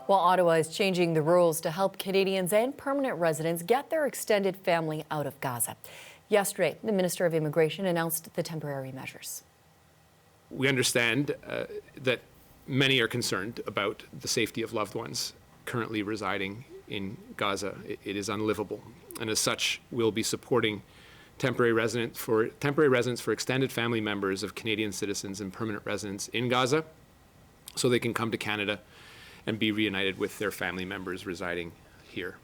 Well, Ottawa is changing the rules to help Canadians and permanent residents get their extended family out of Gaza. Yesterday, the Minister of Immigration announced the temporary measures. We understand that many are concerned about the safety of loved ones currently residing in Gaza. It is unlivable, and as such, we'll be supporting temporary residents for extended family members of Canadian citizens and permanent residents in Gaza, so they can come to Canada and be reunited with their family members residing here.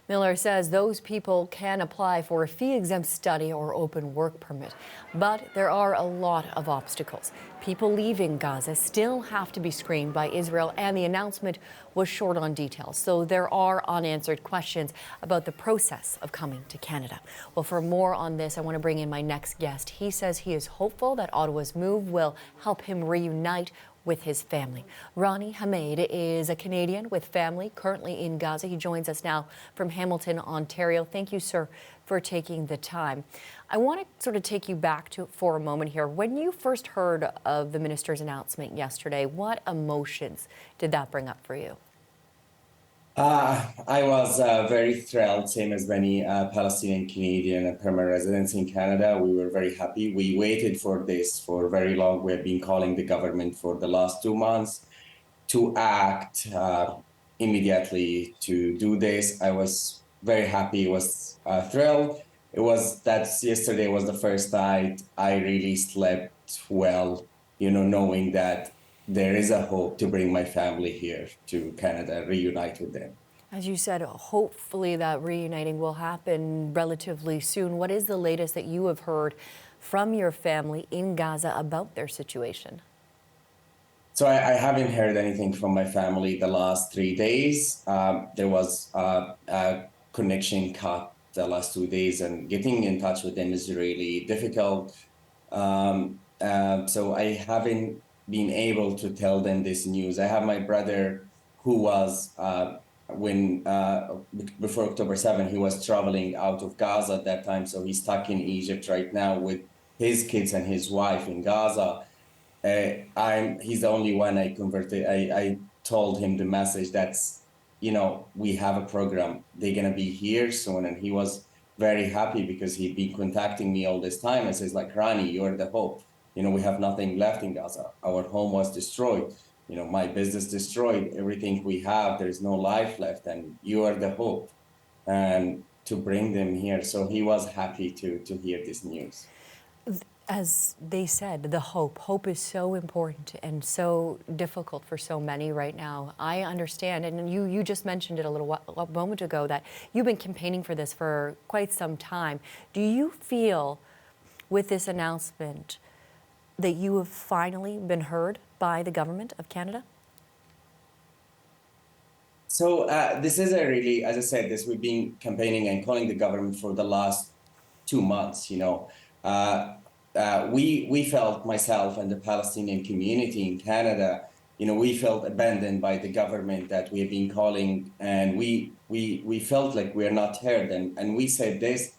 Miller says those people can apply for a fee-exempt study or open work permit, but there are a lot of obstacles. People leaving Gaza still have to be screened by Israel, and the announcement was short on details, so there are unanswered questions about the process of coming to Canada. Well, for more on this, I want to bring in my next guest. He says he is hopeful that Ottawa's move will help him reunite with his family. Rani Hermaid is a Canadian with family currently in Gaza. He joins us now from Hamilton, Ontario. Thank you, sir, for taking the time. I want to sort of take you back for a moment here. When you first heard of the minister's announcement yesterday, what emotions did that bring up for you? I was very thrilled, same as many Palestinian, Canadian, and permanent residents in Canada. We were very happy. We waited for this for very long. We have been calling the government for the last 2 months to act immediately to do this. I was very happy. I was thrilled. Yesterday was the first night I really slept well, knowing that there is a hope to bring my family here to Canada, reunite with them. As you said, hopefully that reuniting will happen relatively soon. What is the latest that you have heard from your family in Gaza about their situation? So I haven't heard anything from my family the last 3 days. There was a connection cut the last 2 days, and getting in touch with them is really difficult. So I haven't been able to tell them this news. I have my brother who was, before October 7, he was traveling out of Gaza at that time. So he's stuck in Egypt right now with his kids and his wife in Gaza. He's the only one I converted. I told him the message that's, we have a program. They're gonna be here soon. And he was very happy because he'd been contacting me all this time and says like, Rani, you're the hope. We have nothing left in Gaza. Our home was destroyed. My business destroyed. Everything we have, there's no life left, and you are the hope. And to bring them here. So he was happy to hear this news. As they said, the hope. Hope is so important and so difficult for so many right now. I understand, and you just mentioned it a moment ago, that you've been campaigning for this for quite some time. Do you feel with this announcement that you have finally been heard by the government of Canada? So this is a really, as I said, we've been campaigning and calling the government for the last 2 months. We felt, myself and the Palestinian community in Canada, we felt abandoned by the government that we have been calling, and we felt like we are not heard. And we said this,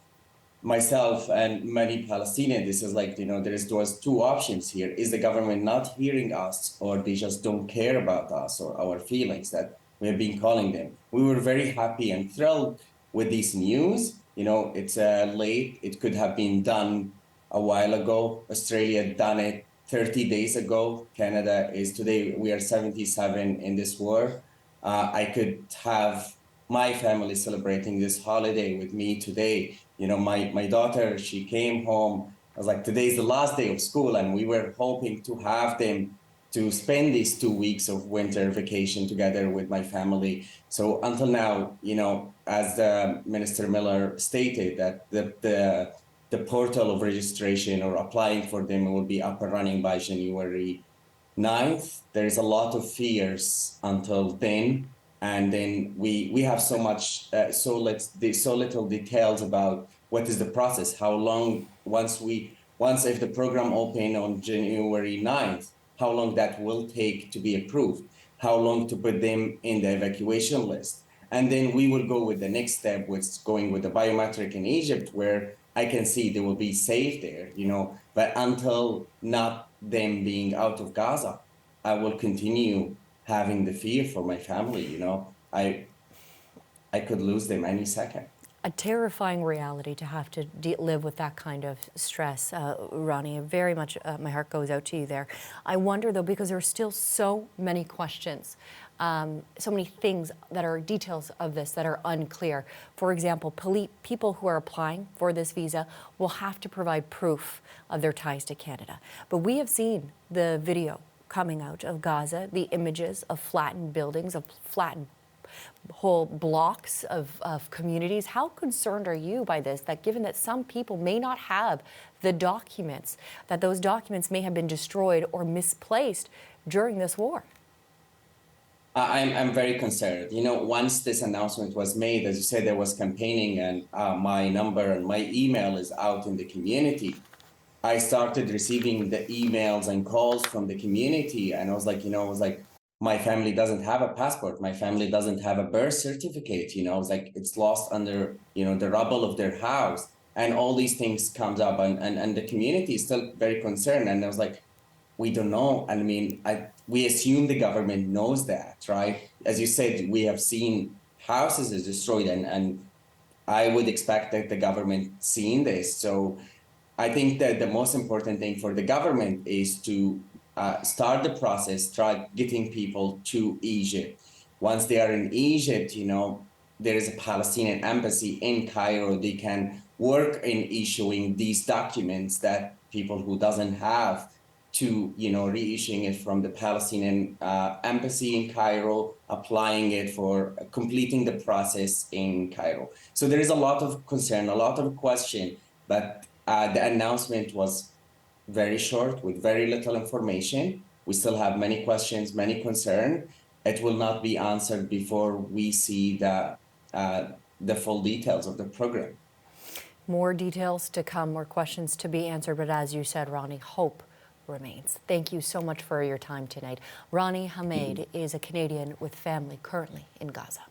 myself and many Palestinians, this is like, there was 2 options here. Is the government not hearing us, or they just don't care about us or our feelings that we have been calling them? We were very happy and thrilled with this news. It's late. It could have been done a while ago. Australia had done it 30 days ago. Canada is today, we are 77 in this war. I could have my family celebrating this holiday with me today. My daughter, she came home. I was like, today's the last day of school, and we were hoping to have them to spend these 2 weeks of winter vacation together with my family. So until now, as Minister Miller stated, that the portal of registration or applying for them will be up and running by January 9th. There is a lot of fears until then. And then we have so much, so little details about what is the process, how long, once if the program open on January 9th, how long that will take to be approved, how long to put them in the evacuation list. And then we will go with the next step, which is going with the biometric in Egypt, where I can see they will be safe there, but until not them being out of Gaza, I will continue having the fear for my family. You know, I could lose them any second. A terrifying reality to have to live with that kind of stress. Rani, very much my heart goes out to you there. I wonder, though, because there are still so many questions, so many things that are details of this that are unclear. For example, people who are applying for this visa will have to provide proof of their ties to Canada. But we have seen the video coming out of Gaza, the images of flattened buildings, of flattened whole blocks of communities. How concerned are you by this, that given that some people may not have the documents, that those documents may have been destroyed or misplaced during this war? I'm very concerned. You know, once this announcement was made, as you said, there was campaigning, and my number and my email is out in the community. I started receiving the emails and calls from the community, and I was like, my family doesn't have a passport. My family doesn't have a birth certificate. You know, it's like it's lost under, the rubble of their house. And all these things comes up, and the community is still very concerned. And I was like, we don't know. I mean, we assume the government knows that, right? As you said, we have seen houses is destroyed, and I would expect that the government seeing this. So I think that the most important thing for the government is to start the process, try getting people to Egypt. Once they are in Egypt, there is a Palestinian embassy in Cairo. They can work in issuing these documents that people who doesn't have to, reissuing it from the Palestinian embassy in Cairo, applying it for completing the process in Cairo. So there is a lot of concern, a lot of question, but the announcement was very short with very little information. We still have many questions, many concerns. It will not be answered before we see the full details of the program. More details to come, more questions to be answered, but as you said, Rani, hope remains. Thank you so much for your time tonight. Rani Hermaid is a Canadian with family currently in Gaza.